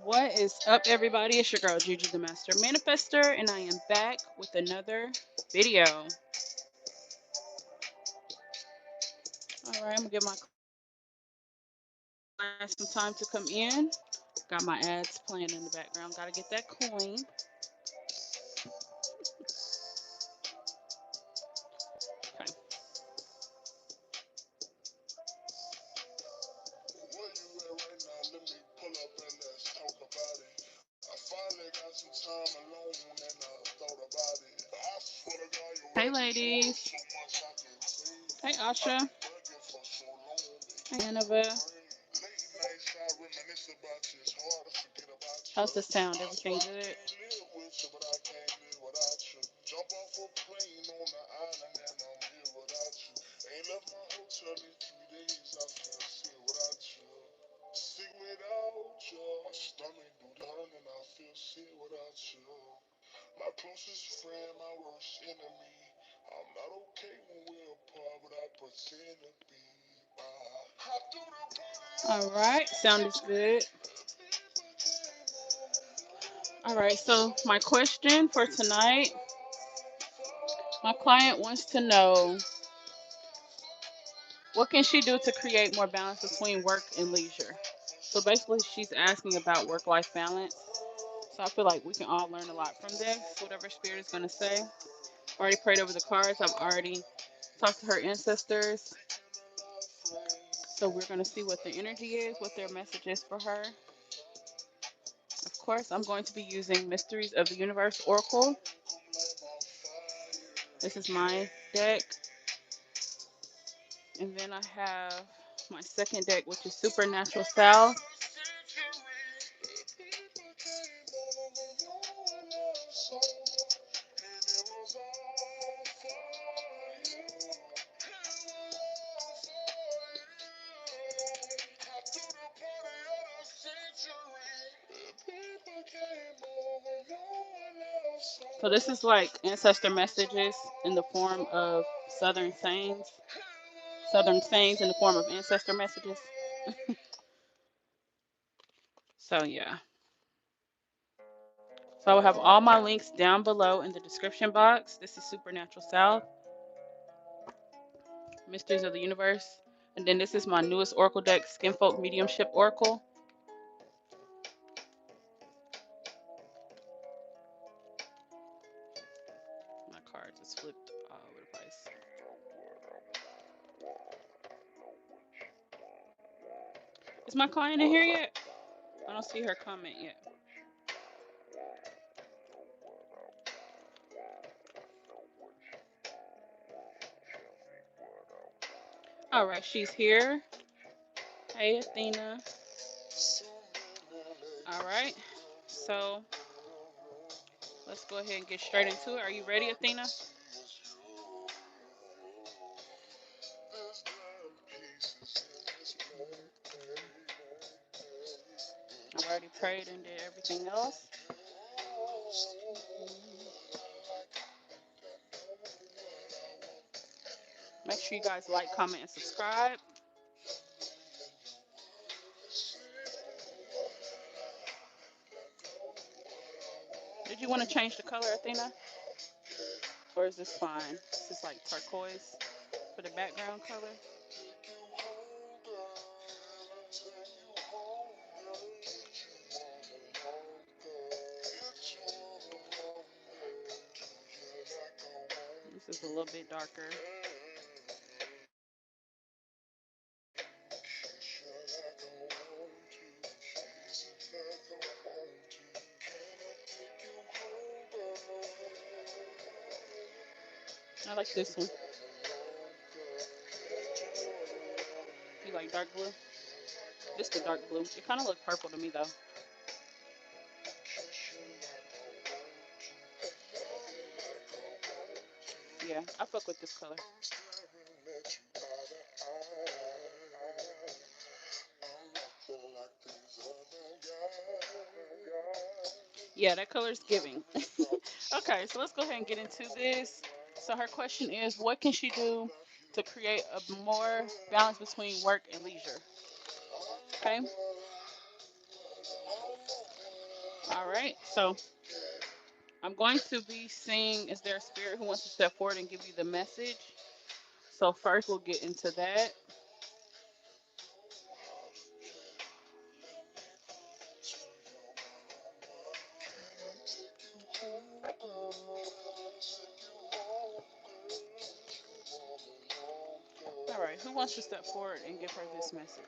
What is up, everybody? It's your girl Juju the Master Manifester, and I am back with another video. All right, I'm gonna give my clients some time to come in. Got my ads playing in the background. Gotta get that coin. Okay. Hey, ladies. Hey, Asha. Hey, Annabelle. How's the sound? Everything good? All right, sound is good. All right, so my question for tonight, my client wants to know, what can she do to create more balance between work and leisure? So basically, she's asking about work-life balance. So I feel like we can all learn a lot from this, whatever Spirit is going to say. Already prayed over the cards. I've already talked to her ancestors. So we're going to see what the energy is, what their message is for her. Of course, I'm going to be using Mysteries of the Universe Oracle. This is my deck. And then I have my second deck, which is Supernatural South. So this is like ancestor messages in the form of southern sayings. Southern sayings in the form of ancestor messages. So yeah. So I will have all my links down below in the description box. This is Supernatural South, Mysteries of the Universe. And then this is my newest Oracle deck, Skinfolk Mediumship Oracle. My cards is flipped all over the place. Is my client in here yet? I don't see her comment yet. All right, she's here. Hey, Athena. All right, so let's go ahead and get straight into it. Are you ready, Athena? I already prayed and did everything else. Make sure you guys like, comment, and subscribe. Did you want to change the color, Athena? Or is this fine? This is like turquoise for the background color. This is a little bit darker. I like this one. You like dark blue? This is the dark blue. It kind of looks purple to me though. Yeah, I fuck with this color. Yeah, that color's giving. Okay, so let's go ahead and get into this. So her question is, what can she do to create a more balance between work and leisure? Okay. All right. So I'm going to be seeing, is there a spirit who wants to step forward and give you the message? So first we'll get into that. All right. Who wants to step forward and give her this message?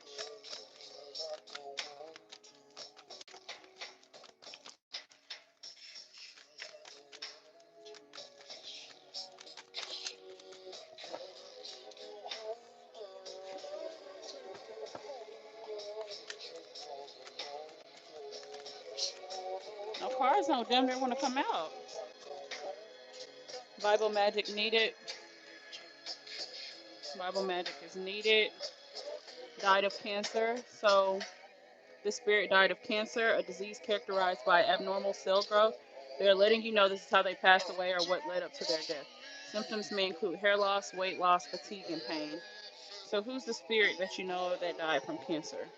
No cards don't damn near want to come out. Bible magic needed. Bible magic is needed. Died of cancer. So the spirit died of cancer, a disease characterized by abnormal cell growth. They are letting you know this is how they passed away or what led up to their death. Symptoms may include hair loss, weight loss, fatigue, and pain. So who's the spirit that you know that died from cancer?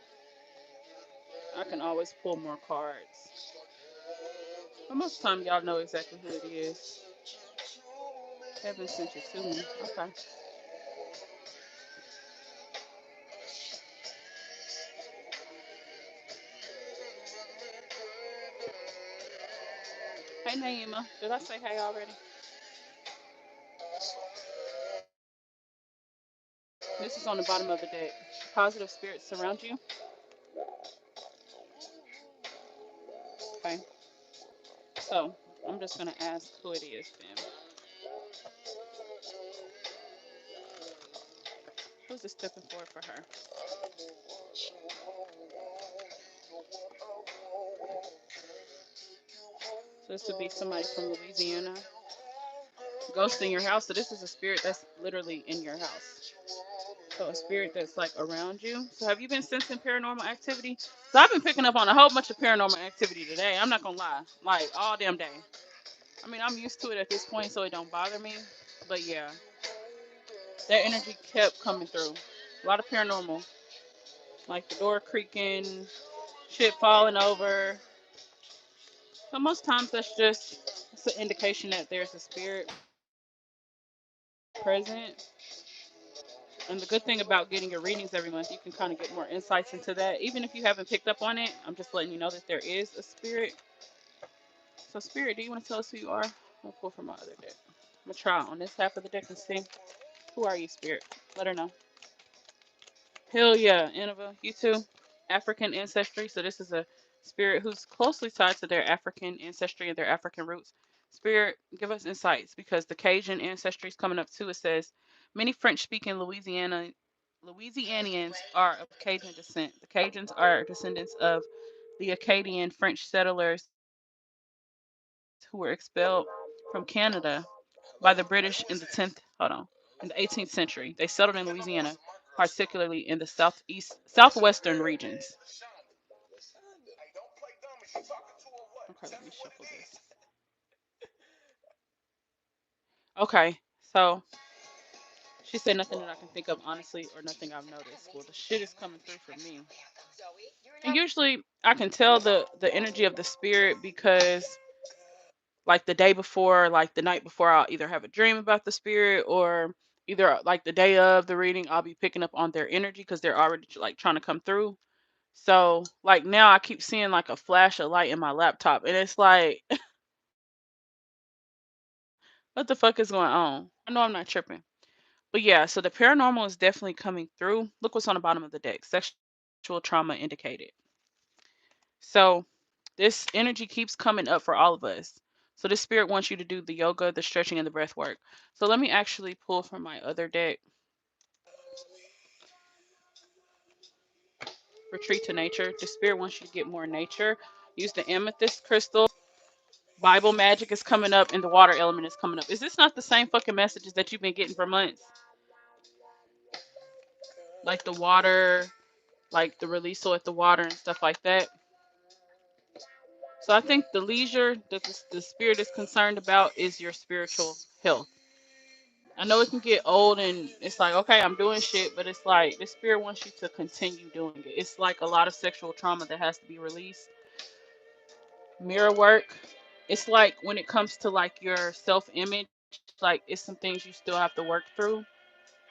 I can always pull more cards. But most of the time, y'all know exactly who it is. Heaven sent you to me. Okay. Hey, Naima. Did I say hey already? This is on the bottom of the deck. Positive spirits surround you. Okay. So I'm just gonna ask who it is then. Who's the stepping forward for her? So this would be somebody from Louisiana. Ghost in your house. So this is a spirit that's literally in your house. So a spirit that's like around you. So have you been sensing paranormal activity? So I've been picking up on a whole bunch of paranormal activity today. I'm not gonna lie, like all damn day. I mean, I'm used to it at this point, so it don't bother me. But yeah, that energy kept coming through. A lot of paranormal, like the door creaking, shit falling over. So most times that's just it's an indication that there's a spirit present. And the good thing about getting your readings every month, you can kind of get more insights into that. Even if you haven't picked up on it, I'm just letting you know that there is a spirit. So, spirit, do you want to tell us who you are? I'll pull from my other deck. I'm gonna try on this half of the deck and see who are you, spirit. Let her know. Hell yeah, Innova, you too. African ancestry. So this is a spirit who's closely tied to their African ancestry and their African roots. Spirit, give us insights because the Cajun ancestry is coming up too. It says many French-speaking Louisianians are of Cajun descent. The Cajuns are descendants of the Acadian French settlers who were expelled from Canada by the British in the 10th, hold on, in the 18th century. They settled in Louisiana, particularly in the southwestern regions. Okay, let me shuffle this. Okay, so she said nothing that I can think of honestly, or nothing I've noticed. Well, the shit is coming through for me, and usually I can tell the energy of the spirit because like the day before, like the night before, I'll either have a dream about the spirit or either like the day of the reading, I'll be picking up on their energy because they're already like trying to come through. So like now I keep seeing like a flash of light in my laptop and it's like what the fuck is going on? I know I'm not tripping. But yeah, so the paranormal is definitely coming through. Look what's on the bottom of the deck. Sexual trauma indicated. So this energy keeps coming up for all of us. So this spirit wants you to do the yoga, the stretching, and the breath work. So let me actually pull from my other deck. Retreat to nature. The spirit wants you to get more nature. Use the amethyst crystal. Bible magic is coming up, and the water element is coming up. Is this not the same fucking messages that you've been getting for months? Like the water, like the release with the water and stuff like that. So I think the leisure that the spirit is concerned about is your spiritual health. I know it can get old and it's like, okay, I'm doing shit, but it's like the spirit wants you to continue doing it. It's like a lot of sexual trauma that has to be released. mirror work. It's like when it comes to like your self image, like it's some things you still have to work through,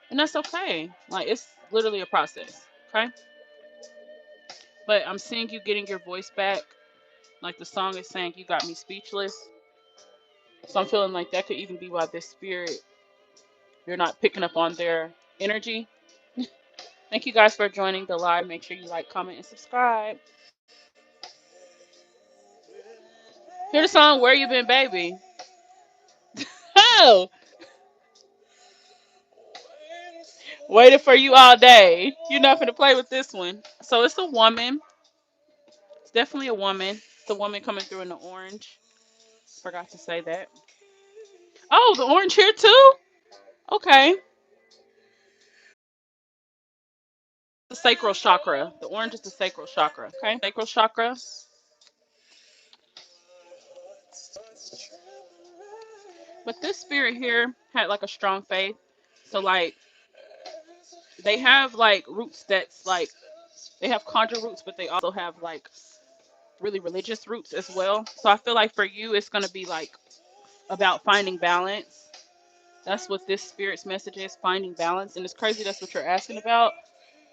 and that's okay. Like it's literally a process. Okay, but I'm seeing you getting your voice back. Like the song is saying, you got me speechless. So I'm feeling like that could even be why this spirit, you're not picking up on their energy. Thank you guys for joining the live. Make sure you like, comment, and subscribe. Hear the song "Where You Been, Baby." Oh, waited for you all day. You're not gonna play with this one. So it's a woman. It's definitely a woman. It's a woman coming through in the orange. Forgot to say that. Oh, the orange here too. Okay. The sacral chakra. The orange is the sacral chakra. Okay. Sacral chakra. But this spirit here had like a strong faith. So like they have like roots that's like they have conjure roots, but they also have like really religious roots as well. So I feel like for you it's gonna be like about finding balance. That's what this spirit's message is, finding balance. And it's crazy that's what you're asking about.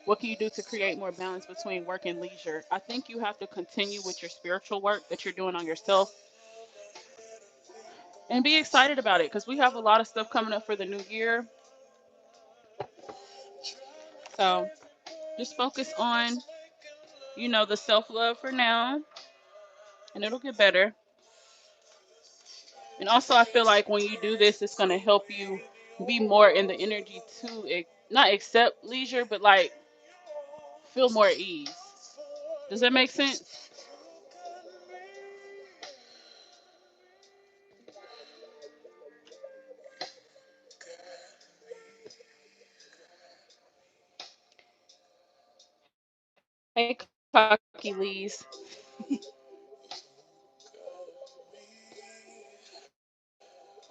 What can you do to create more balance between work and leisure? I think you have to continue with your spiritual work that you're doing on yourself and be excited about it because we have a lot of stuff coming up for the new year. So just focus on, the self love for now and it'll get better. And also, I feel like when you do this, it's going to help you be more in the energy to not accept leisure, but like feel more at ease. Does that make sense? Hey, Cocky Lees.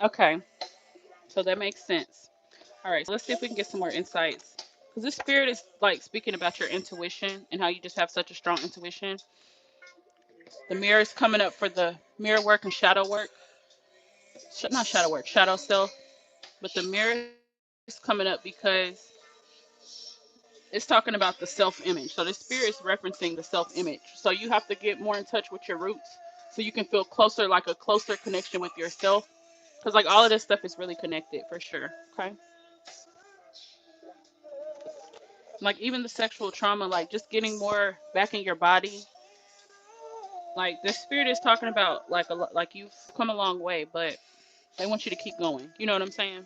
Okay, so that makes sense. All right, so let's see if we can get some more insights. Because this spirit is like speaking about your intuition and how you just have such a strong intuition. The mirror is coming up for the mirror work and shadow work. Not shadow work, shadow self. But the mirror is coming up because it's talking about the self image. So the spirit is referencing the self image. So you have to get more in touch with your roots so you can feel closer, like a closer connection with yourself. Because like all of this stuff is really connected for sure. Okay. Like even the sexual trauma, like just getting more back in your body. Like the spirit is talking about like like you've come a long way, but they want you to keep going. You know what I'm saying?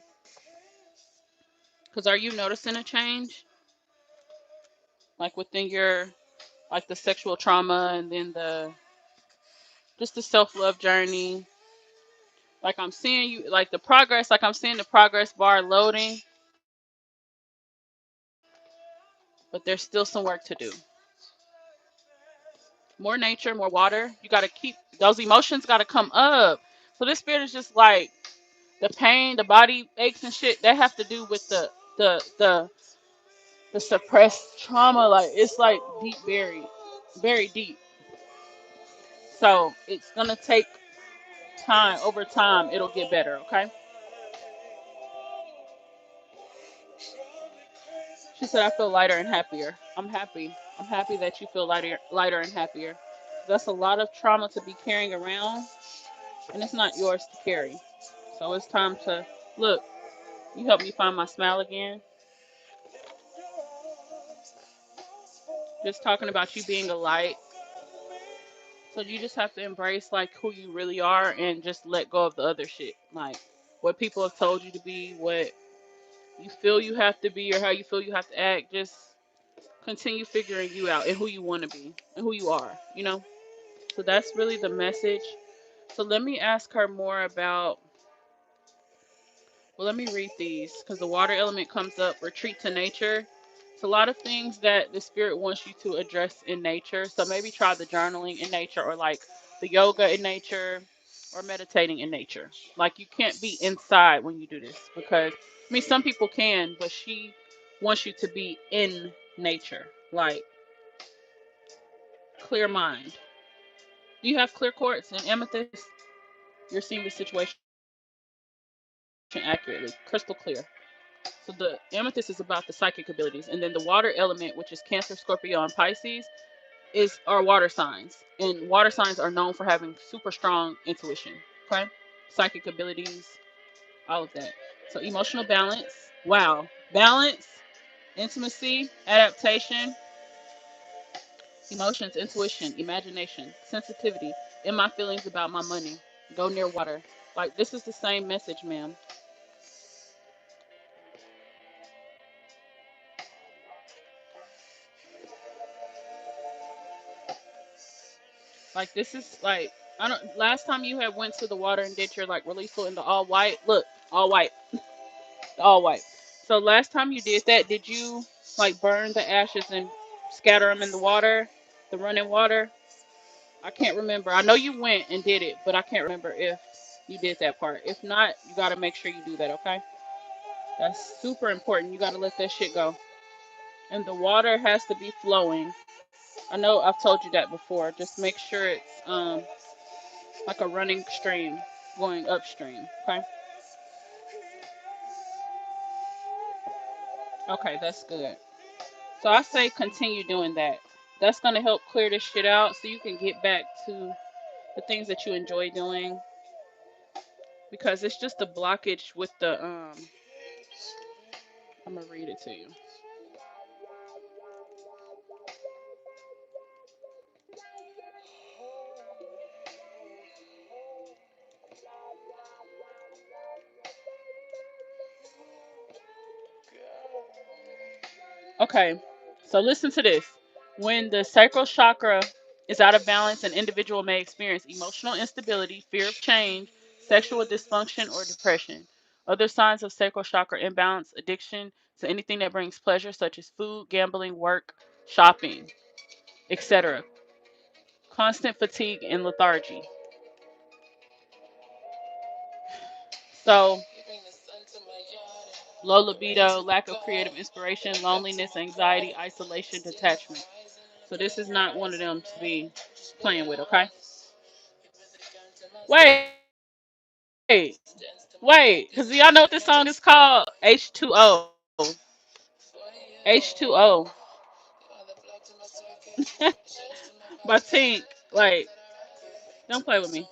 Because are you noticing a change like within your like the sexual trauma and then the just the self love journey? Like I'm seeing you like the progress. Like I'm seeing the progress bar loading, but there's still some work to do. More nature, more water. You got to keep those emotions. Got to come up. So this spirit is just like the pain, the body aches and shit. That have to do with the the the suppressed trauma. Like it's like deep buried, very deep. So it's gonna take time. Over time, it'll get better. Okay. She said, "I feel lighter and happier. I'm happy. I'm happy that you feel lighter and happier. That's a lot of trauma to be carrying around, and it's not yours to carry. So it's time to look. You help me find my smile again. Just talking about you being a light. So you just have to embrace like who you really are and just let go of the other shit. Like what people have told you to be, what you feel you have to be, or how you feel you have to act. Just continue figuring you out and who you want to be and who you are. So that's really the message. So let me ask her more about. Well, let me read these because the water element comes up. Retreat to nature. It's a lot of things that the spirit wants you to address in nature. So maybe try the journaling in nature, or like the yoga in nature, or meditating in nature. Like you can't be inside when you do this because I mean some people can, but she wants you to be in nature, like clear mind. Do you have clear quartz and amethyst? You're seeing the situation accurately, crystal clear. So the amethyst is about the psychic abilities, and then the water element, which is Cancer, Scorpio, and Pisces, is are water signs, and water signs are known for having super strong intuition. Okay, psychic abilities, all of that. So emotional balance. Wow, balance, intimacy, adaptation, emotions, intuition, imagination, sensitivity. In my feelings about my money. Go near water. Like this is the same message, ma'am. Like this is like I don't. Last time you had went to the water and did your like release in the all white. Look, all white, all white. So last time you did that, did you like burn the ashes and scatter them in the water, the running water? I can't remember. I know you went and did it, but I can't remember if you did that part. If not, you got to make sure you do that. Okay, that's super important. You got to let that shit go, and the water has to be flowing. I know I've told you that before. Just make sure it's like a running stream going upstream. Okay. Okay, that's good. So I say continue doing that. That's gonna help clear this shit out so you can get back to the things that you enjoy doing because it's just a blockage with the I'm gonna read it to you. Okay. So listen to this. When the sacral chakra is out of balance, an individual may experience emotional instability, fear of change, sexual dysfunction, or depression. Other signs of sacral chakra imbalance, addiction to anything that brings pleasure, such as food, gambling, work, shopping, etc. Constant fatigue and lethargy. So, low libido, lack of creative inspiration, loneliness, anxiety, isolation, detachment. So, this is not one of them to be playing with, okay? Wait, wait, because y'all know what this song is called? H2O. H2O. By Tink. Like, don't play with me.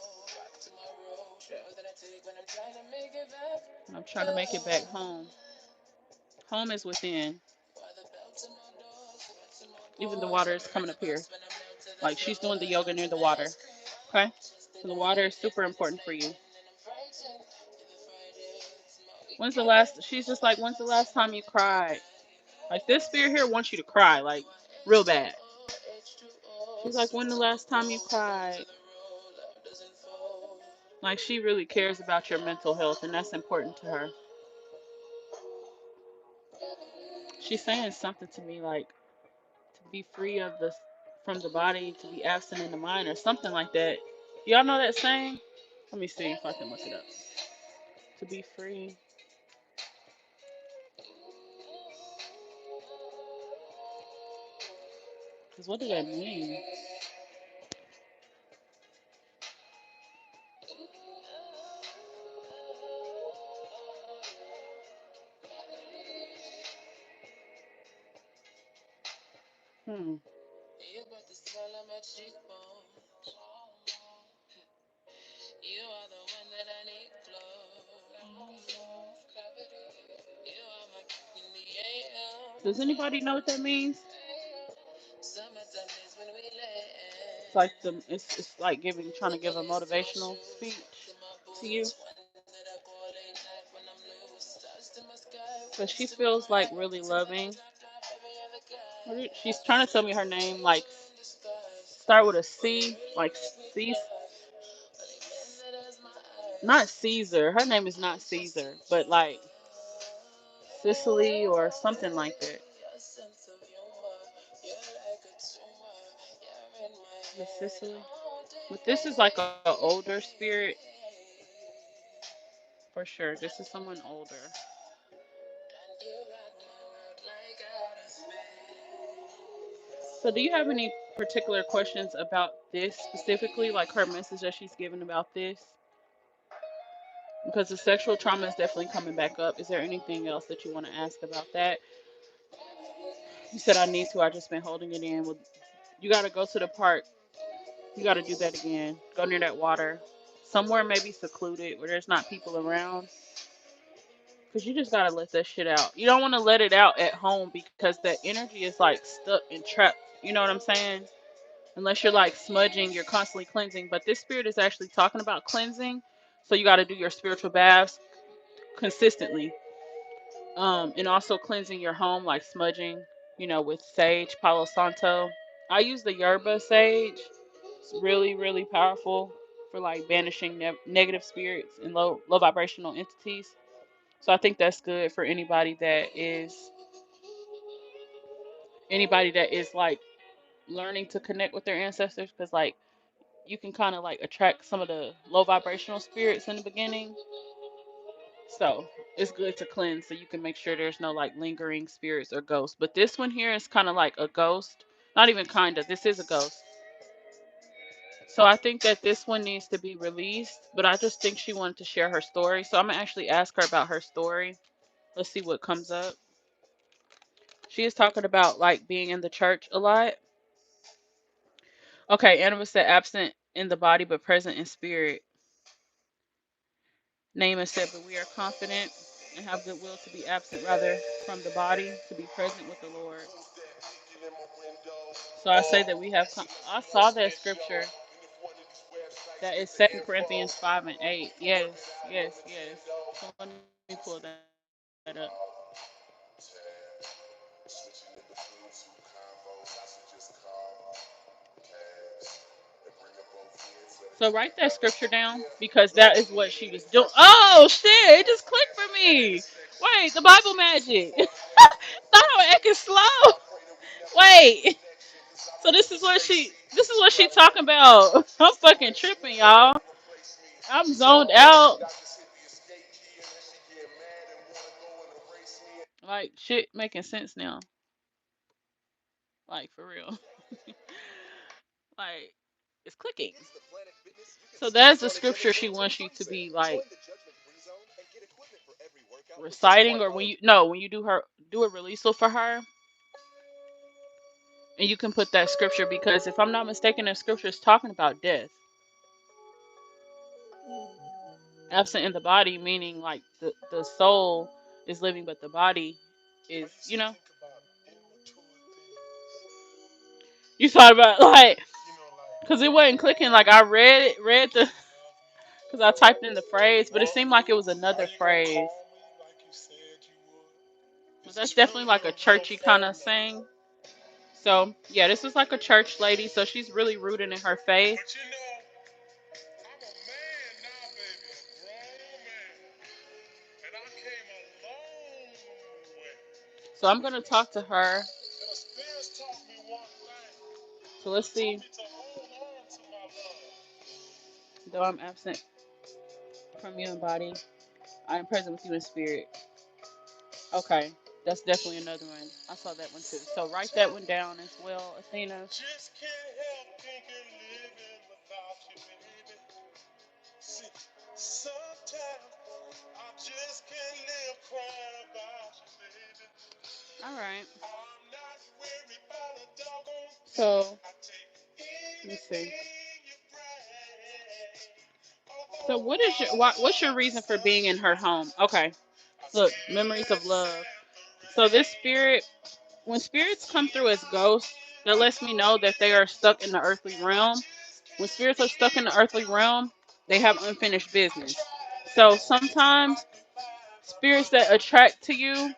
I'm trying to make it back home. Home is within. Even the water is coming up here. Like, she's doing the yoga near the water. Okay? So the water is super important for you. She's just like, when's the last time you cried? Like, this spirit here wants you to cry, like, real bad. She's like, when the last time you cried? Like, she really cares about your mental health, and that's important to her. She's saying something to me like, to be free of the from the body, to be absent in the mind, or something like that. Y'all know that saying? Let me see if I can look it up. To be free. Because what does that mean? Hmm. Does anybody know what that means? It's like trying to give a motivational speech to you. But she feels like really loving. She's trying to tell me her name, like start with a C, like C, not Caesar. Her name is not Caesar, but like Cisley or something like that. The Sicily. But this is like an older spirit for sure. This is someone older. So, do you have any particular questions about this specifically, like her message that she's giving about this, because the sexual trauma is definitely coming back up. Is there anything else that you want to ask about that? You said I need to. I just been holding it in. Well, you got to go to the park. You got to do that again. Go near that water, somewhere maybe secluded where there's not people around. Cause you just gotta let that shit out. You don't want to let it out at home because that energy is like stuck and trapped. You know what I'm saying? Unless you're like smudging, you're constantly cleansing. But this spirit is actually talking about cleansing. So you got to do your spiritual baths consistently. And also cleansing your home, like smudging, with sage, Palo Santo. I use the yerba sage. It's really, really powerful for like banishing negative spirits and low vibrational entities. So I think that's good for anybody that is like learning to connect with their ancestors, because like you can kind of like attract some of the low vibrational spirits in the beginning. So it's good to cleanse so you can make sure there's no like lingering spirits or ghosts. But this one here is kind of like a ghost. Not even kind of. This is a ghost. So I think that this one needs to be released. But I just think she wanted to share her story. So I'm going to actually ask her about her story. Let's see what comes up. She is talking about like being in the church a lot. Okay, Annabelle said absent in the body but present in spirit. Naaman said, but we are confident and have goodwill to be absent rather from the body, to be present with the Lord. So I say that we have. I saw that scripture. That is 2 Corinthians 5 and 8. Yes, yes, yes. So let me pull that up. So write that scripture down because that is what she was doing. Oh shit! It just clicked for me. Wait, the Bible magic. Thought I was acting slow. Wait. So this is what she talking about. I'm fucking tripping, y'all. I'm zoned out. Like shit making sense now. Like for real. Like it's clicking. So that's the scripture she wants you to be like reciting, or when you no when you do a releasal for her, and you can put that scripture because if I'm not mistaken, that scripture is talking about death, absent in the body, meaning like the soul is living, but the body is you thought about like because it wasn't clicking. Like I read the because I typed in the phrase, but it seemed like it was another phrase. But that's definitely like a churchy kind of saying. So yeah, this is like a church lady, so she's really rooted in her faith. So I'm gonna talk to her. So let's see. Though I'm absent from you in body, I am present with you in spirit. Okay, that's definitely another one. I saw that one too. So write that one down as well, Athena. All right. So let me see. So what's your reason for being in her home? Okay. Look, memories of love. So this spirit, when spirits come through as ghosts, that lets me know that they are stuck in the earthly realm. When spirits are stuck in the earthly realm, they have unfinished business. So sometimes spirits that attract to you,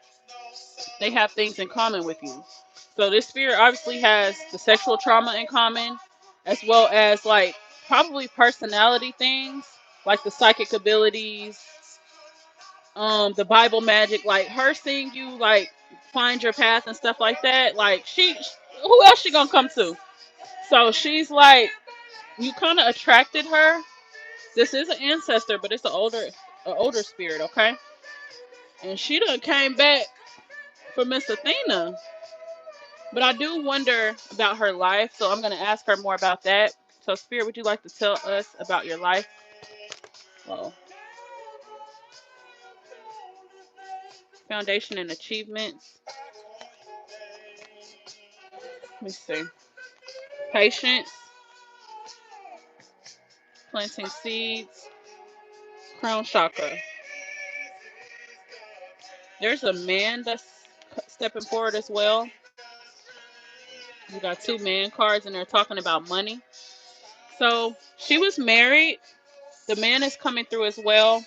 they have things in common with you. So this spirit obviously has the sexual trauma in common, as well as like probably personality things, like the psychic abilities, the Bible magic, like her seeing you like find your path and stuff like that. Like who else she gonna come to? So she's like, you kind of attracted her. This is an ancestor, but it's an older spirit, okay? And she done came back for Miss Athena. But I do wonder about her life, so I'm gonna ask her more about that So, Spirit, would you like to tell us about your life? Well, foundation and achievements. Let me see. Patience, planting seeds, crown chakra. There's a man that's stepping forward as well. You got two man cards, and they're talking about money. So she was married. The man is coming through as well.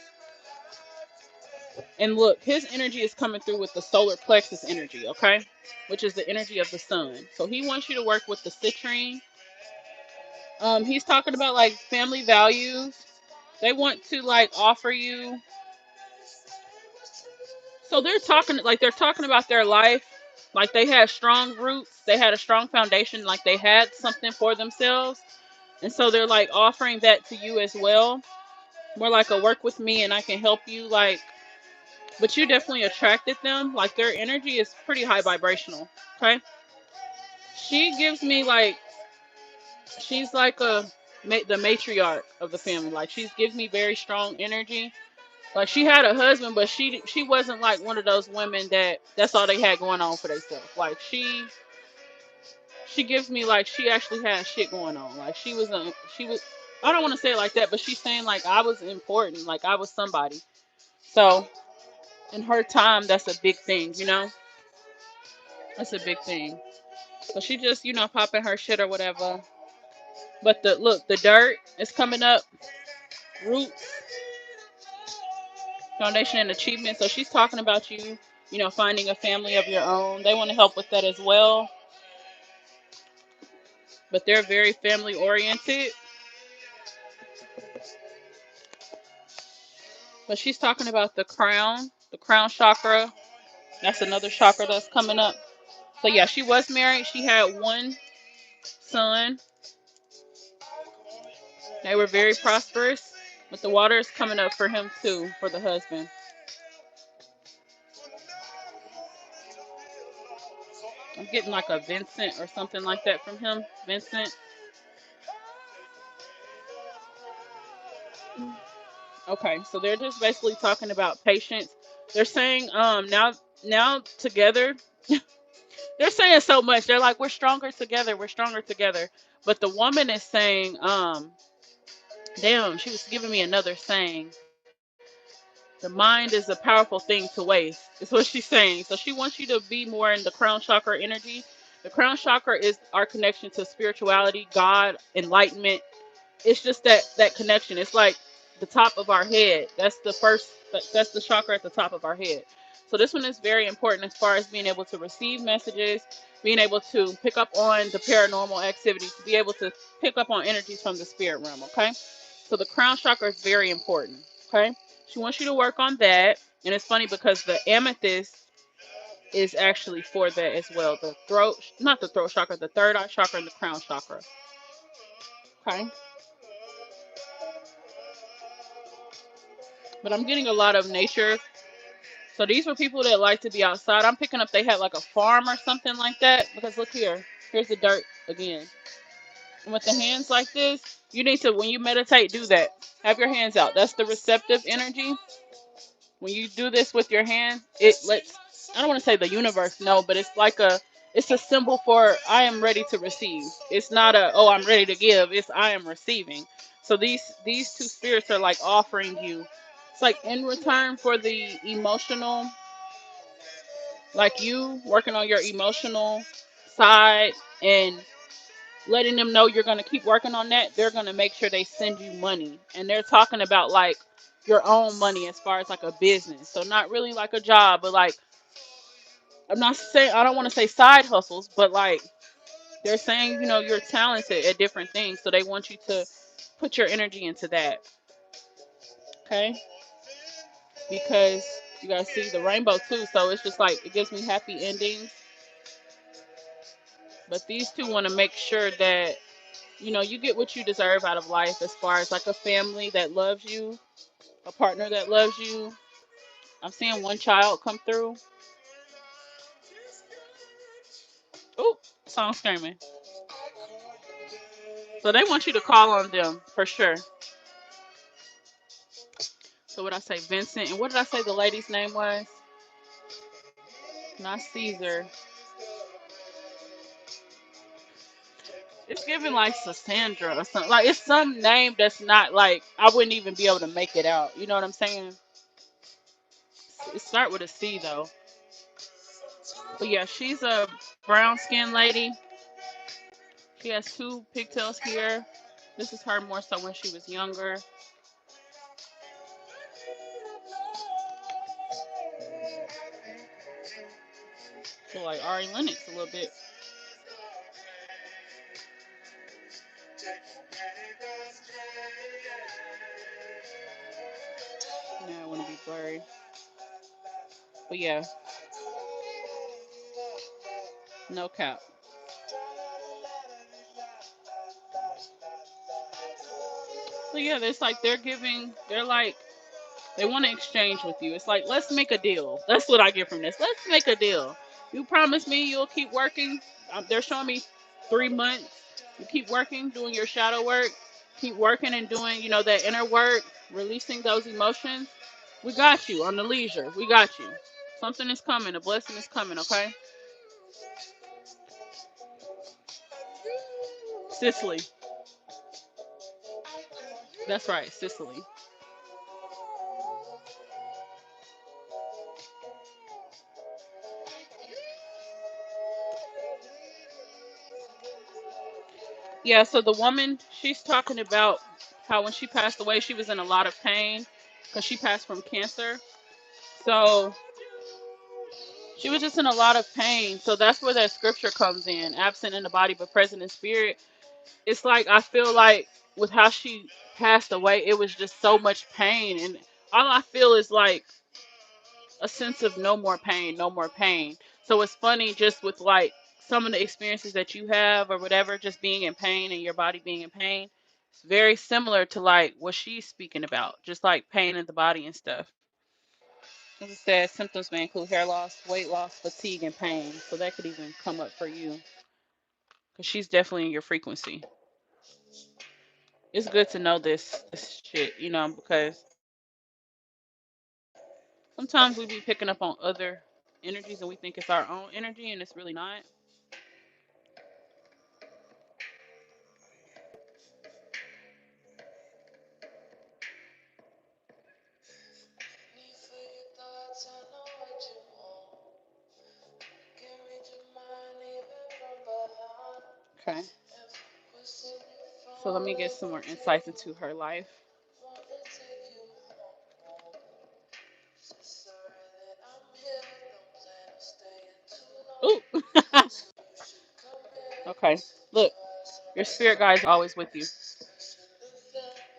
And look, his energy is coming through with the solar plexus energy, okay? Which is the energy of the sun. So he wants you to work with the citrine. He's talking about like family values. They want to like offer you. So they're talking about their life. Like they had strong roots. They had a strong foundation. Like they had something for themselves. And so they're like offering that to you as well. More like a work with me and I can help you. Like, but you definitely attracted them. Like their energy is pretty high vibrational. Okay. She gives me like, she's like the matriarch of the family. Like she's gives me very strong energy. Like she had a husband, but she wasn't like one of those women that's all they had going on for themselves. Like she gives me like she actually had shit going on. Like she was I don't want to say it like that, but she's saying like I was important, like I was somebody. So in her time, that's a big thing, you know. That's a big thing. So she just popping her shit or whatever. But the dirt is coming up, roots, foundation and achievement. So she's talking about you, finding a family of your own. They want to help with that as well. But they're very family oriented. But she's talking about the crown chakra. That's another chakra that's coming up. So yeah, she was married. She had one son. They were very prosperous. But the water is coming up for him too, for the husband. I'm getting like a Vincent or something like that from him. Vincent. Okay, so they're just basically talking about patience. They're saying now together. They're saying so much. They're like, we're stronger together. We're stronger together. But the woman is saying, damn, she was giving me another saying. The mind is a powerful thing to waste. Is what she's saying. So she wants you to be more in the crown chakra energy. The crown chakra is our connection to spirituality, God, enlightenment. It's just that connection. It's like the top of our head. That's the chakra at the top of our head. So this one is very important as far as being able to receive messages, being able to pick up on the paranormal activity, to be able to pick up on energies from the spirit realm. Okay, so the crown chakra is very important. Okay, she wants you to work on that. And it's funny because the amethyst is actually for that as well. The throat, not the throat chakra, the third eye chakra and the crown chakra. Okay. But I'm getting a lot of nature. So these were people that like to be outside. I'm picking up they had like a farm or something like that. Because look here. Here's the dirt again. And with the hands like this, you need to, when you meditate, do that. Have your hands out. That's the receptive energy. When you do this with your hand, it lets, I don't want to say the universe know, but it's a symbol for I am ready to receive. It's not oh, I'm ready to give. It's I am receiving. So these two spirits are like offering you. It's like in return for the emotional, like you working on your emotional side and letting them know you're going to keep working on that. They're going to make sure they send you money. And they're talking about like your own money as far as like a business. So not really like a job, but like I don't want to say side hustles, but like they're saying, you're talented at different things. So they want you to put your energy into that. Okay? Because you guys see the rainbow too. So it's just like it gives me happy endings. But these two want to make sure that you get what you deserve out of life as far as like a family that loves you, a partner that loves you. I'm seeing one child come through. Oh, song screaming. So they want you to call on them for sure. So what I say, Vincent, and what did I say the lady's name was? Not Caesar. It's giving like Cassandra or something. Like it's some name that's not like I wouldn't even be able to make it out. You know what I'm saying? It start with a C though. But yeah, she's a brown skinned lady. She has two pigtails here. This is her more so when she was younger. So like Ari Lennox a little bit. Yeah, I want to be blurry. But yeah, no cap. So yeah, it's like they're like, they want to exchange with you. It's like, let's make a deal. That's what I get from this. Let's make a deal. You promise me you'll keep working. They're showing me 3 months. You keep working, doing your shadow work. Keep working and doing, that inner work, releasing those emotions. We got you on the leisure. We got you. Something is coming. A blessing is coming, okay? Cisley. That's right, Cisley. Yeah, so the woman, she's talking about how when she passed away, she was in a lot of pain because she passed from cancer. So she was just in a lot of pain. So that's where that scripture comes in, absent in the body but present in spirit. It's like I feel like with how she passed away, it was just so much pain. And all I feel is like a sense of no more pain, no more pain. So it's funny just with like some of the experiences that you have or whatever, just being in pain and your body being in pain. It's very similar to like what she's speaking about, just like pain in the body and stuff. As it says, symptoms may include hair loss, weight loss, fatigue, and pain. So that could even come up for you because she's definitely in your frequency. It's good to know this shit, because sometimes we be picking up on other energies and we think it's our own energy and it's really not. Okay. So let me get some more insights into her life. Ooh. Okay. Look, your spirit guide is always with you.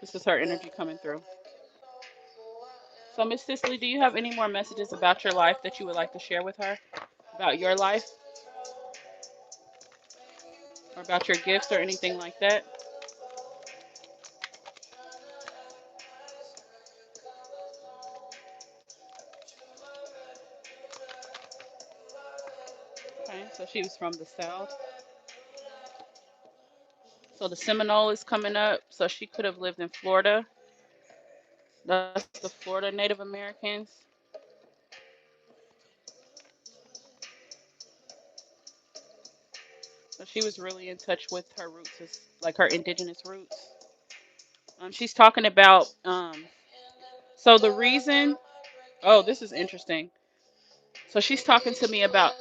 This is her energy coming through. So, Miss Cisley, do you have any more messages about your life that you would like to share with her? About your life? Or about your gifts or anything like that? Okay, so she was from the South. So the Seminole is coming up. So she could have lived in Florida. That's the Florida Native Americans. So she was really in touch with her roots, like her indigenous roots. She's talking about, so the reason, oh, this is interesting. So she's talking to me about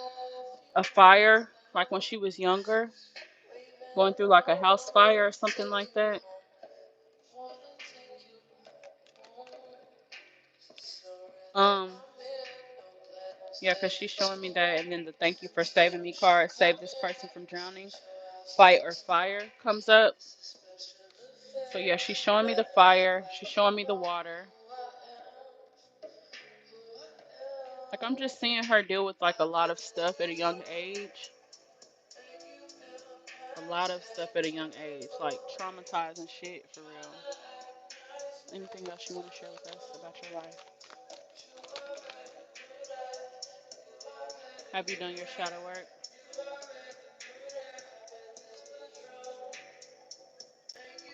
a fire, like when she was younger, going through like a house fire or something like that. Um, yeah, because she's showing me that, and then the thank you for saving me card, save this person from drowning. Fight or fire comes up. So yeah, she's showing me the fire. She's showing me the water. Like I'm just seeing her deal with like a lot of stuff at a young age. A lot of stuff at a young age, like traumatizing shit for real. Anything else you want to share with us about your life? Have you done your shadow work?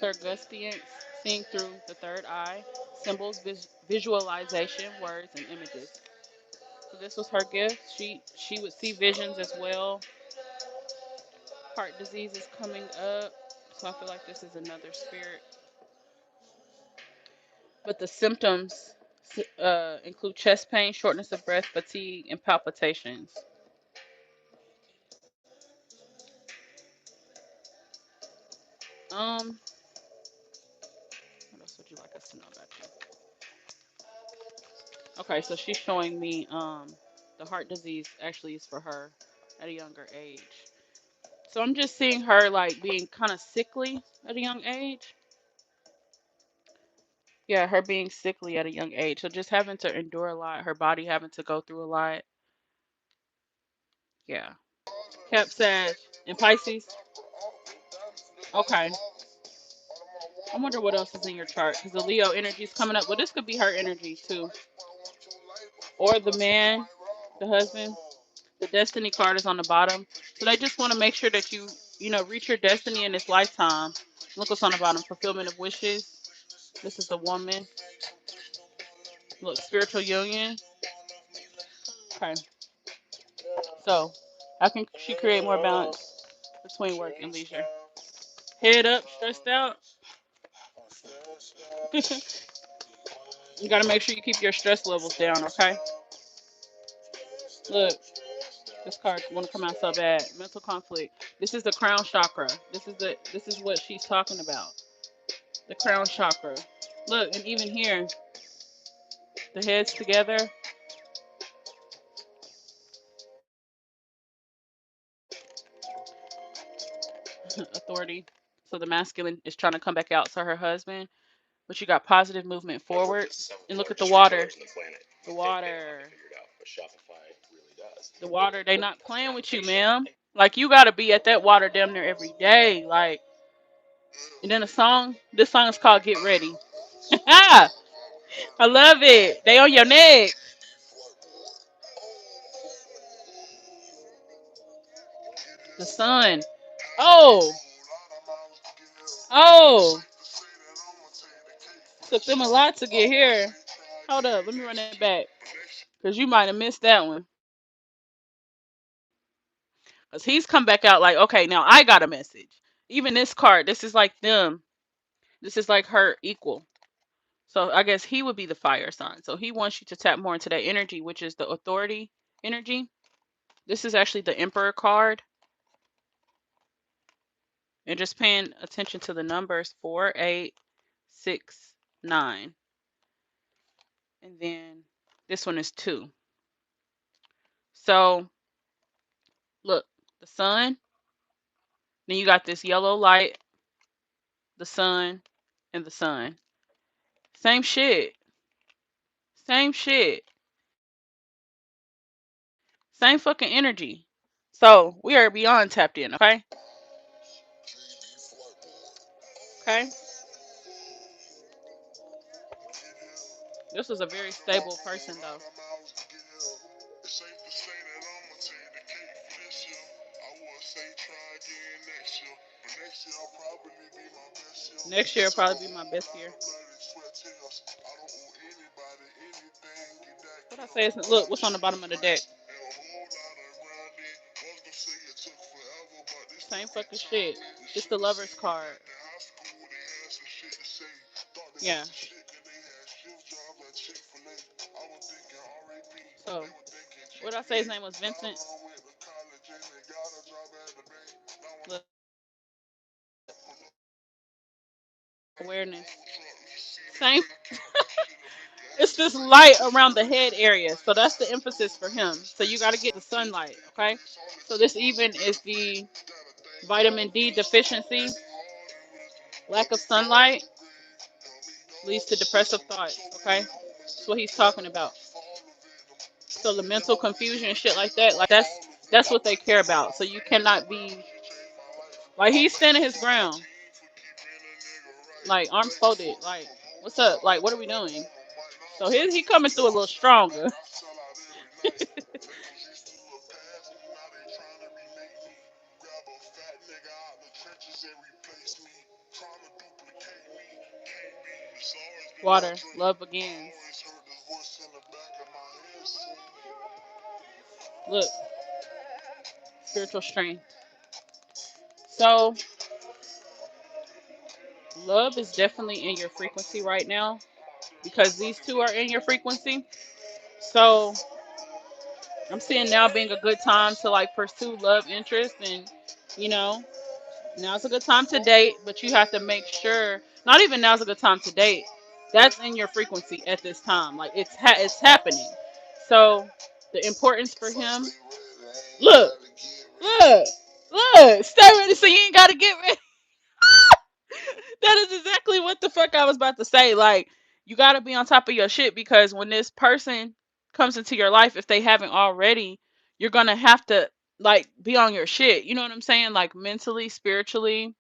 clairgustance, seeing through the third eye, symbols, visualization, words, and images. So this was her gift. She would see visions as well. Heart disease is coming up. So I feel like this is another spirit. But the symptoms include chest pain, shortness of breath, fatigue, and palpitations. Um, what else would you like us to know about you? Okay, so she's showing me the heart disease actually is for her at a younger age. So I'm just seeing her like being kind of sickly at a young age. Yeah, her being sickly at a young age. So just having to endure a lot, her body having to go through a lot. Yeah. Cap Sag and Pisces. Okay. I wonder what else is in your chart because the Leo energy is coming up. Well, this could be her energy too, or the man, the husband. The Destiny card is on the bottom, so they just want to make sure that you reach your destiny in this lifetime. Look what's on the bottom: fulfillment of wishes. This is the woman. Look, spiritual union. Okay, so how can she create more balance between work and leisure? Head up, stressed out. You got to make sure you keep your stress levels down. Okay. Look, this card want to come out so bad. Mental conflict. This is the crown chakra. This is what she's talking about. The crown chakra. Look, and even here, the heads together. Authority. So the masculine is trying to come back out to her husband, but you got positive movement forward. And look at the water. The water. The water. They not playing with you, ma'am. Like you gotta be at that water damn near every day. Like, and then a song. This song is called "Get Ready." I love it. They on your neck. The sun. Oh, oh. Took them a lot to get here. Hold up, let me run that back. Cause you might have missed that one. Cause he's come back out like, okay, now I got a message. Even this card, this is like them. This is like her equal. So I guess he would be the fire sign. So he wants you to tap more into that energy, which is the authority energy. This is actually the Emperor card. And just paying attention to the numbers 4, 8, 6, 9. And then this one is 2. So look, the sun. Then you got this yellow light, the sun, and the sun. Same shit. Same shit. Same fucking energy. So we are beyond tapped in, okay? Okay? This is a very stable person though. Next year will probably be my best year. What I say is look, what's on the bottom of the deck? Same fucking shit. It's the lover's card. Yeah. So, what did I say his name was Vincent? Look, awareness. Same. It's this light around the head area. So that's the emphasis for him. So you got to get the sunlight, okay? So this even is the vitamin D deficiency. Lack of sunlight leads to depressive thoughts, okay? That's what he's talking about. So the mental confusion and shit like that, like that's what they care about. So you cannot be like he's standing his ground, like arms folded, like what's up, like what are we doing? So he coming through a little stronger. Water. Love begins. Look, spiritual strength. So, love is definitely in your frequency right now because these two are in your frequency. So, I'm seeing now being a good time to like pursue love interest and, you know, now's a good time to date, but you have to make sure. Not even now's a good time to date. That's in your frequency at this time. Like it's happening. So the importance for him. Look, look, look. Stay ready so you ain't gotta get ready. That is exactly what the fuck I was about to say. Like you gotta be on top of your shit because when this person comes into your life, if they haven't already, you're gonna have to like be on your shit. You know what I'm saying? Like mentally, spiritually,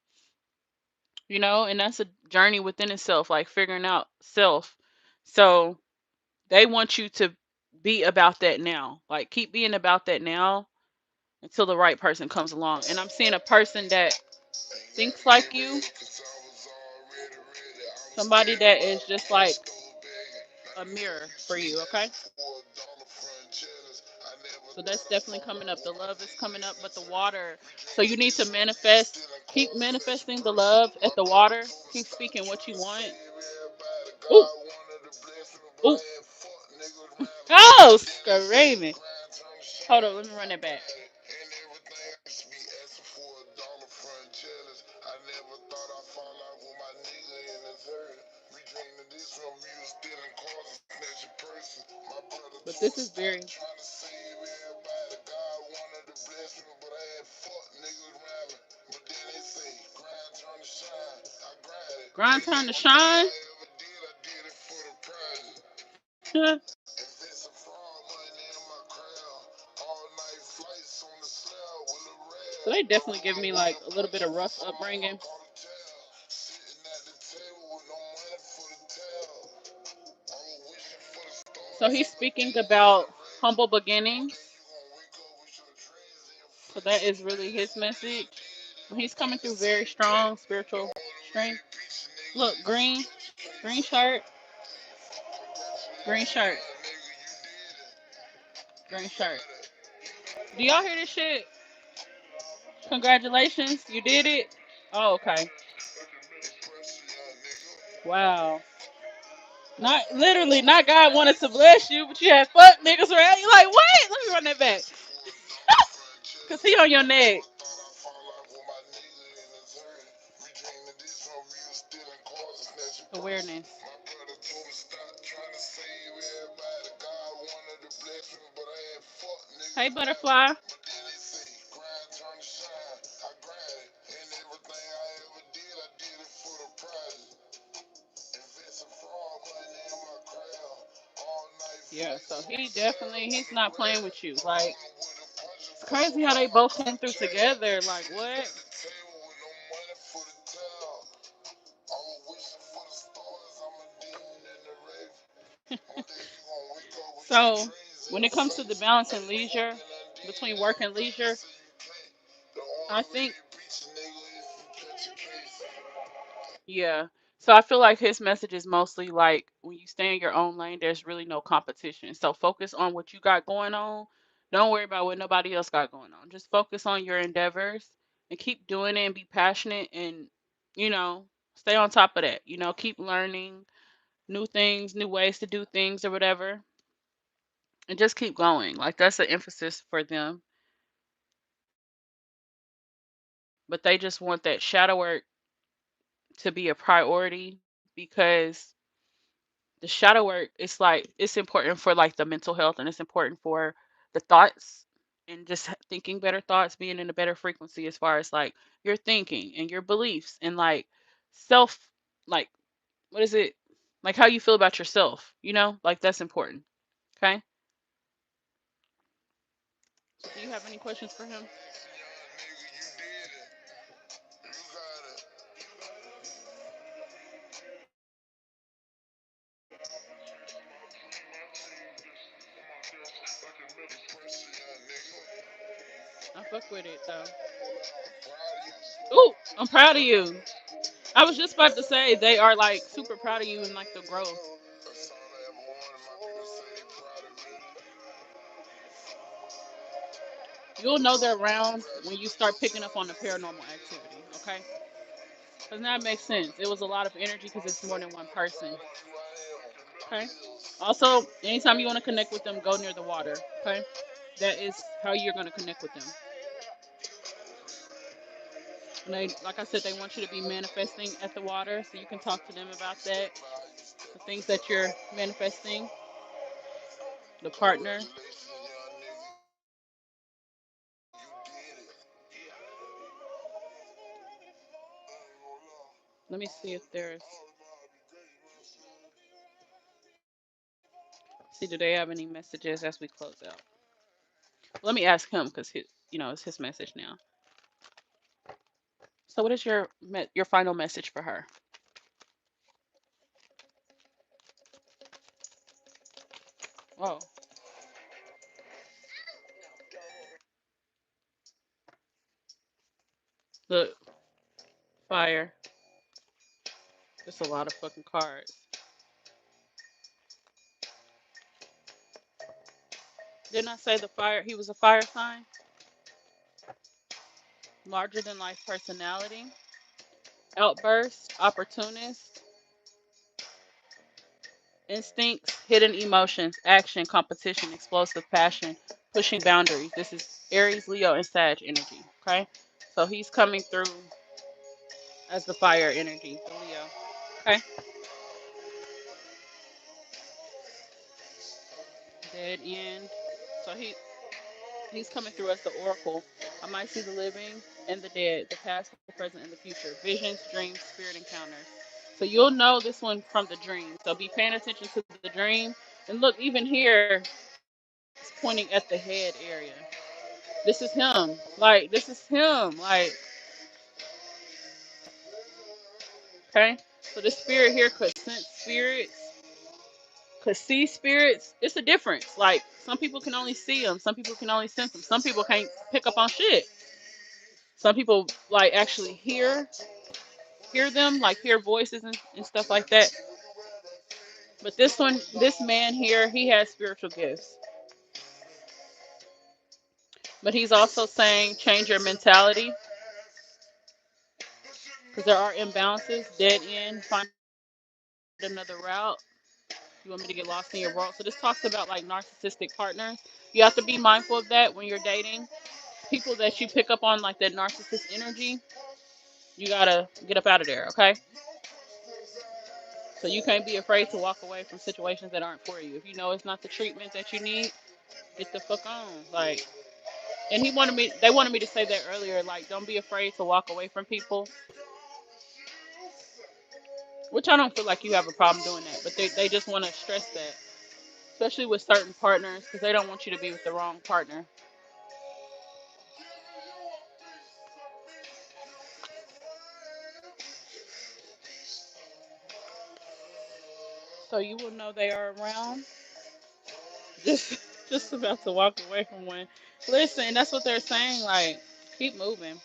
and that's a journey within itself, like figuring out self. So they want you to be about that now, like keep being about that now until the right person comes along. And I'm seeing a person that thinks like you, somebody that is just like a mirror for you, okay? So that's definitely coming up. The love is coming up, but the water. So you need to manifest. Keep manifesting the love at the water. Keep speaking what you want. Ooh. Ooh. Oh, screaming. Hold on, let me run that back. But this is very. Grind time to shine. So they definitely give me like a little bit of rough upbringing. So he's speaking about humble beginnings. So that is really his message. He's coming through very strong spiritual strength. Look, green shirt, green shirt, green shirt. Do y'all hear this shit? Congratulations, you did it. Oh, okay. Wow. Not literally, not God wanted to bless you, but you had fuck niggas around you. Like, what? Let me run that back. Cause he on your neck. Awareness. Hey, butterfly. Yeah, so he's not playing with you. Like, it's crazy how they both came through together. Like, what? So, when it comes to the balance and leisure, between work and leisure, I think, yeah. So I feel like his message is mostly like when you stay in your own lane, there's really no competition. So focus on what you got going on. Don't worry about what nobody else got going on. Just focus on your endeavors and keep doing it and be passionate and, you know, stay on top of that. Keep learning new things, new ways to do things or whatever. And just keep going. Like that's the emphasis for them. But they just want that shadow work to be a priority because the shadow work it's like it's important for like the mental health and it's important for the thoughts and just thinking better thoughts, being in a better frequency as far as like your thinking and your beliefs and like self, like what is it, like how you feel about yourself, like that's important. Okay, so do you have any questions for him? I fuck with it though. Ooh, I'm proud of you. I was just about to say they are like super proud of you and like the growth. You'll know they're around when you start picking up on the paranormal activity. Okay, doesn't that make sense? It was a lot of energy because it's more than one person. Okay. Also, anytime you want to connect with them, go near the water. Okay, that is how you're going to connect with them. And they, like I said, they want you to be manifesting at the water, so you can talk to them about that, the things that you're manifesting, the partner. Let me see if there's. See, do they have any messages as we close out? Let me ask him because it's his message now. So, what is your final message for her? Oh, look, fire. There's a lot of fucking cards. Didn't I say the fire? He was a fire sign, larger than life personality, outburst, opportunist, instincts, hidden emotions, action, competition, explosive passion, pushing boundaries. This is Aries, Leo, and Sag energy. Okay, so he's coming through as the fire energy, the Leo. Okay, dead end. So he's coming through as the oracle. I might see the living and the dead, the past, the present, and the future. Visions, dreams, spirit encounters. So you'll know this one from the dream. So be paying attention to the dream. And look, even here, it's pointing at the head area. This is him. Like, this is him. Like, okay? So the spirit here could sense spirits, could see spirits. It's a difference. Like, some people can only see them, some people can only sense them, some people can't pick up on shit. Some people, like, actually hear them, like hear voices and stuff like that. But this man here, he has spiritual gifts. But he's also saying change your mentality because there are imbalances, dead end, find another route. You want me to get lost in your world? So this talks about like narcissistic partners. You have to be mindful of that when you're dating. People that you pick up on like that narcissist energy, you gotta get up out of there, okay? So you can't be afraid to walk away from situations that aren't for you. If you know it's not the treatment that you need, get the fuck on. Like, and they wanted me to say that earlier. Like, don't be afraid to walk away from people, which I don't feel like you have a problem doing that, but they just want to stress that, especially with certain partners, because they don't want you to be with the wrong partner. So you will know they are around. Just just about to walk away from one. Listen, that's what they're saying. Like, keep moving.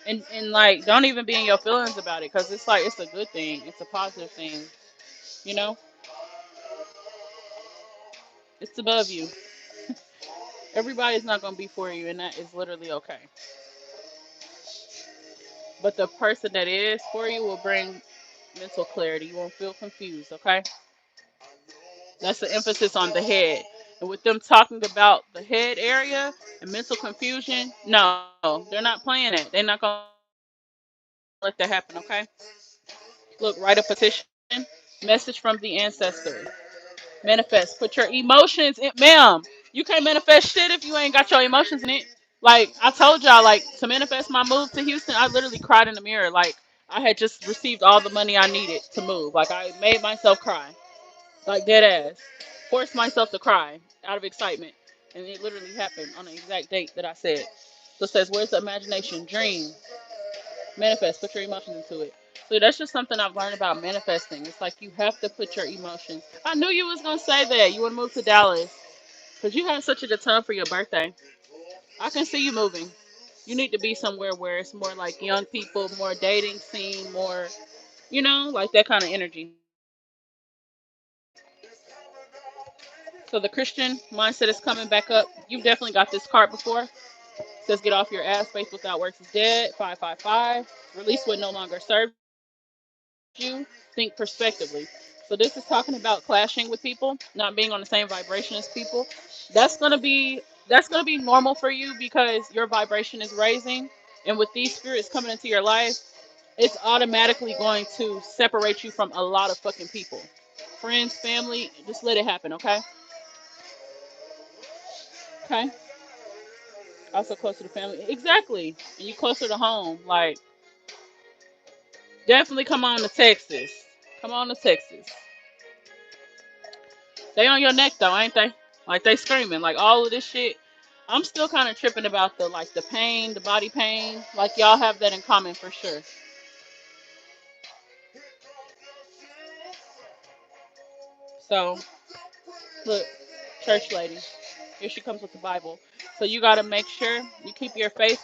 And like, don't even be in your feelings about it, because it's like it's a good thing. It's a positive thing. You know, it's above you. Everybody's not gonna be for you, and that is literally okay. But the person that is for you will bring mental clarity. You won't feel confused. Okay, that's the emphasis on the head. And with them talking about the head area and mental confusion, no, they're not playing it. They're not gonna let that happen. Okay. Look, write a petition. Message from the ancestors. Manifest. Put your emotions in, ma'am. You can't manifest shit if you ain't got your emotions in it. Like, I told y'all, like, to manifest my move to Houston, I literally cried in the mirror. Like, I had just received all the money I needed to move. Like, I made myself cry. Like, dead ass. Forced myself to cry out of excitement. And it literally happened on the exact date that I said. So it says, where's the imagination? Dream. Manifest. Put your emotions into it. So that's just something I've learned about manifesting. It's like you have to put your emotions. I knew you was gonna say that. You want to move to Dallas because you had such a good time for your birthday. I can see you moving. You need to be somewhere where it's more like young people, more dating scene, more. like that kind of energy. So the Christian mindset is coming back up. You've definitely got this card before. It says, get off your ass. Faith without works is dead. 555. Release what no longer serves you. Think prospectively. So this is talking about clashing with people, not being on the same vibration as people. That's gonna be normal for you because your vibration is raising, and with these spirits coming into your life, it's automatically going to separate you from a lot of fucking people. Friends, family, just let it happen, okay? Okay? Also closer to family. Exactly. And you closer to home. Like, definitely come on to Texas. Come on to Texas. They on your neck though, ain't they? Like they screaming. Like all of this shit. I'm still kind of tripping about the pain, the body pain. Like y'all have that in common for sure. So look, church lady. Here she comes with the Bible. So you got to make sure you keep your faith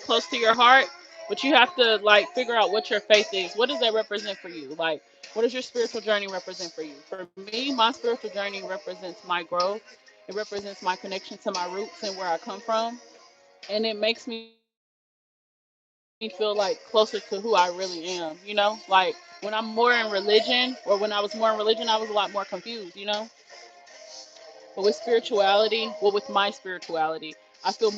close to your heart, but you have to like figure out what your faith is. What does that represent for you? Like, what does your spiritual journey represent for you? For me, my spiritual journey represents my growth. It represents my connection to my roots and where I come from, and it makes me feel like closer to who I really am. Like when I'm more in religion, or when I was more in religion, I was a lot more confused. But with spirituality, with my spirituality, I feel more connected to my roots.